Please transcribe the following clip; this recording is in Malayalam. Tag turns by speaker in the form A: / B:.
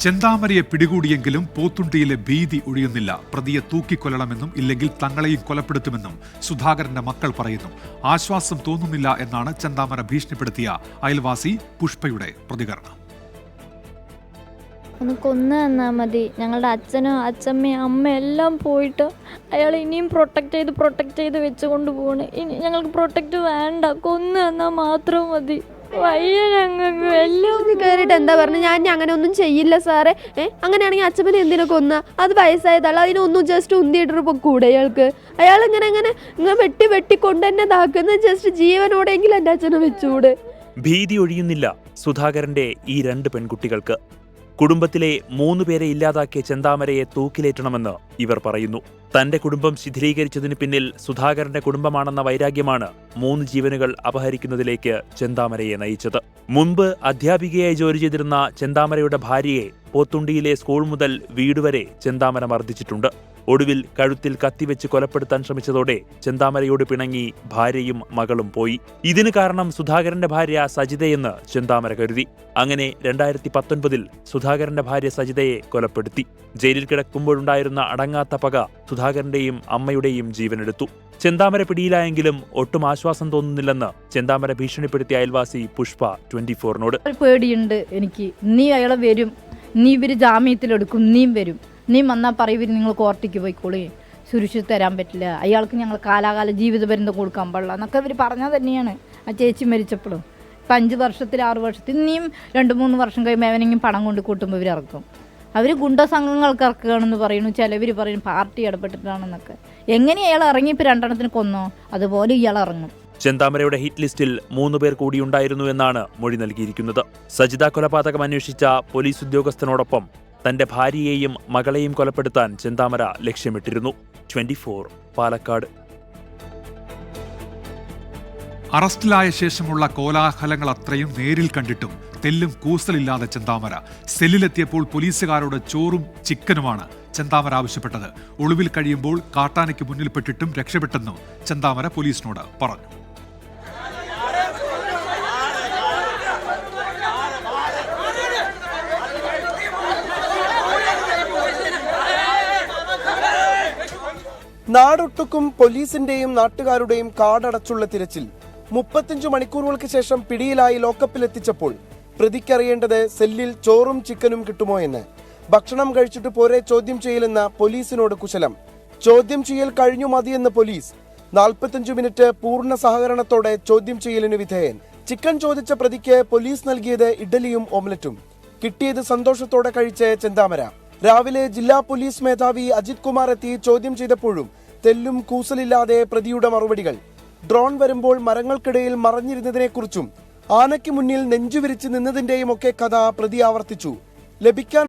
A: ചെന്താമരയെ പിടികൂടിയെങ്കിലും പോത്തുണ്ടിയിലെ ഭീതി ഒഴിയുന്നില്ല. പ്രതിയെ തൂക്കിക്കൊല്ലണമെന്നും ഇല്ലെങ്കിൽ തങ്ങളെയും കൊലപ്പെടുത്തുമെന്നും സുധാകരന്റെ മക്കൾ പറയുന്നു. ആശ്വാസം തോന്നുന്നില്ല എന്നാണ് ചെന്താമര ഭീഷണിപ്പെടുത്തിയ അയൽവാസി പുഷ്പയുടെ പ്രതികരണം.
B: ഒന്ന് കൊന്നു തന്നാൽ മതി. ഞങ്ങളുടെ അച്ഛനും അച്ഛമ്മയും അമ്മയും എല്ലാം പോയിട്ട് അയാൾ ഇനിയും പ്രൊട്ടക്റ്റ് ചെയ്ത് വെച്ചുകൊണ്ട് പോകണം. ഇനി ഞങ്ങൾക്ക് പ്രൊട്ടക്റ്റ് വേണ്ട, കൊന്നു തന്നാൽ മാത്രം മതി.
C: എല്ലാം കയറിയിട്ട് എന്താ പറഞ്ഞു, ഞാൻ അങ്ങനെ ഒന്നും ചെയ്യില്ല സാറേ. അങ്ങനെയാണെങ്കിൽ അച്ഛമ്മനെ എന്തിനാ കൊന്ന? അത് വയസ്സായതല്ല, അതിനൊന്നും ജസ്റ്റ് ഉന്തിയിട്ടൊരു പൊക്കൂടെ അയാൾക്ക്? അയാൾ ഇങ്ങനെ വെട്ടി കൊണ്ട് തന്നെ ഇതാക്കുന്ന ജസ്റ്റ് ജീവനോടെങ്കിലും എൻ്റെ അച്ഛനെ വെച്ചുകൂടെ?
D: ഭീതി ഒഴിയുന്നില്ല സുധാകരന്റെ ഈ രണ്ട് പെൺകുട്ടികൾക്ക്. കുടുംബത്തിലെ 3 പേരെ ഇല്ലാതാക്കിയ ചെന്താമരയെ തൂക്കിലേറ്റണമെന്ന് ഇവർ പറയുന്നു. തന്റെ കുടുംബം ശിഥിലീകരിച്ചതിന് പിന്നിൽ സുധാകരന്റെ കുടുംബമാണെന്ന വൈരാഗ്യമാണ് 3 ജീവനുകൾ അപഹരിക്കുന്നതിലേക്ക് ചെന്താമരയെ നയിച്ചത്. മുൻപ് അധ്യാപികയായി ജോലി ചെയ്തിരുന്ന ചെന്താമരയുടെ ഭാര്യയെ പോത്തുണ്ടിയിലെ സ്കൂൾ മുതൽ വീട് വരെ ചെന്താമര മർദ്ദിച്ചിട്ടുണ്ട്. ഒടുവിൽ കഴുത്തിൽ കത്തിവെച്ച് കൊലപ്പെടുത്താൻ ശ്രമിച്ചതോടെ ചെന്താമരയോട് പിണങ്ങി ഭാര്യയും മകളും പോയി. ഇതിന് കാരണം സുധാകരന്റെ ഭാര്യ സജിതയെന്ന് ചെന്താമര കരുതി. അങ്ങനെ 2019 സുധാകരന്റെ ഭാര്യ സജിതയെ കൊലപ്പെടുത്തി. ജയിലിൽ കിടക്കുമ്പോഴുണ്ടായിരുന്ന അടങ്ങാത്ത പക സുധാകരന്റെയും അമ്മയുടെയും ജീവനെടുത്തു. ചെന്താമര പിടിയിലായെങ്കിലും ഒട്ടും ആശ്വാസം തോന്നുന്നില്ലെന്ന് ചെന്താമര ഭീഷണിപ്പെടുത്തിയ അയൽവാസി പുഷ്പ 24നോട്.
E: പേടിയുണ്ട് എനിക്ക്. നീ അയാളെ വരും, നീ ഇവര് ജാമ്യത്തിലെടുക്കും, നീയും വരും, നീ വന്നാൽ പറയും നിങ്ങൾ കോർട്ടിക്ക് പോയിക്കോളേ, സുരക്ഷിത തരാൻ പറ്റില്ല, അയാൾക്ക് ഞങ്ങൾ കാലാകാല ജീവിത ബന്ധം കൊടുക്കാൻ പാടില്ല എന്നൊക്കെ ഇവർ പറഞ്ഞാൽ തന്നെയാണ് ആ ചേച്ചി മരിച്ചപ്പോഴും. ഇപ്പം 5 വർഷത്തിൽ 6 വർഷത്തിൽ ഇനിയും 2-3 വർഷം കഴിയുമ്പോൾ അവനെങ്കിലും പണം കൊണ്ട് കൂട്ടുമ്പോൾ ഇവർ ഇറക്കും. അവർ ഗുണ്ട സംഘങ്ങൾക്ക് ഇറക്കുകയാണെന്ന് പറയുന്നു, ചിലവർ പറയും പാർട്ടി ഇടപെട്ടിട്ടാണെന്നൊക്കെ. എങ്ങനെ അയാൾ ഇറങ്ങി ഇപ്പോൾ 2 എണ്ണത്തിന് കൊന്നോ അതുപോലെ ഇയാൾ ഇറങ്ങും.
D: ചെന്താമരയുടെ ഹിറ്റ് ലിസ്റ്റിൽ 3 പേർ കൂടിയുണ്ടായിരുന്നു എന്നാണ് മൊഴി നൽകിയിരിക്കുന്നത്. സജിത കൊലപാതകം അന്വേഷിച്ച പോലീസ് ഉദ്യോഗസ്ഥനോടൊപ്പം തന്റെ ഭാര്യയെയും മകളെയും കൊലപ്പെടുത്താൻ ചെന്താമര ലക്ഷ്യമിട്ടിരുന്നു. 24 പാലക്കാട്.
A: അറസ്റ്റിലായ ശേഷമുള്ള കോലാഹലങ്ങൾ അത്രയും നേരിൽ കണ്ടിട്ടും തെല്ലും കൂസലില്ലാതെ ചെന്താമര. സെല്ലിലെത്തിയപ്പോൾ പോലീസുകാരോട് ചോറും ചിക്കനുമാണ് ചെന്താമര ആവശ്യപ്പെട്ടത്. ഒളിവിൽ കഴിയുമ്പോൾ കാട്ടാനയ്ക്ക് മുന്നിൽപ്പെട്ടിട്ടും രക്ഷപ്പെട്ടെന്നും ചെന്താമര പോലീസിനോട് പറഞ്ഞു.
F: നാടൊട്ടുക്കും പോലീസിന്റെയും നാട്ടുകാരുടെയും കാടടച്ചുള്ള തിരച്ചിൽ 35 മണിക്കൂറുകൾക്ക് ശേഷം പിടിയിലായി ലോക്കപ്പിലെത്തിച്ചപ്പോൾ പ്രതിക്കറിയേണ്ടത് സെല്ലിൽ ചോറും ചിക്കനും കിട്ടുമോ എന്ന്. ഭക്ഷണം കഴിച്ചിട്ട് പോരെ ചോദ്യം ചെയ്യലെന്ന പോലീസിനോട് കുശലം. ചോദ്യം ചെയ്യൽ കഴിഞ്ഞു മതിയെന്ന് പോലീസ്. 45 മിനിറ്റ് പൂർണ്ണ സഹകരണത്തോടെ ചോദ്യം ചെയ്യലിന് വിധേയൻ. ചിക്കൻ ചോദിച്ച പ്രതിക്ക് പോലീസ് നൽകിയത് ഇഡ്ഡലിയും ഓംലറ്റും. കിട്ടിയത് സന്തോഷത്തോടെ കഴിച്ച് ചെന്താമര. രാവിലെ ജില്ലാ പോലീസ് മേധാവി അജിത് കുമാർ എത്തി ചോദ്യം ചെയ്തപ്പോഴും തെല്ലും കൂസലില്ലാതെ പ്രതിയുടെ മറുപടികൾ. ഡ്രോൺ വരുമ്പോൾ മരങ്ങൾക്കിടയിൽ മറഞ്ഞിരുന്നതിനെക്കുറിച്ചും ആനയ്ക്ക് മുന്നിൽ നെഞ്ചുവിരിച്ച് നിന്നതിന്റെയും ഒക്കെ കഥ പ്രതി ആവർത്തിച്ചു. ലഭിക്കാൻ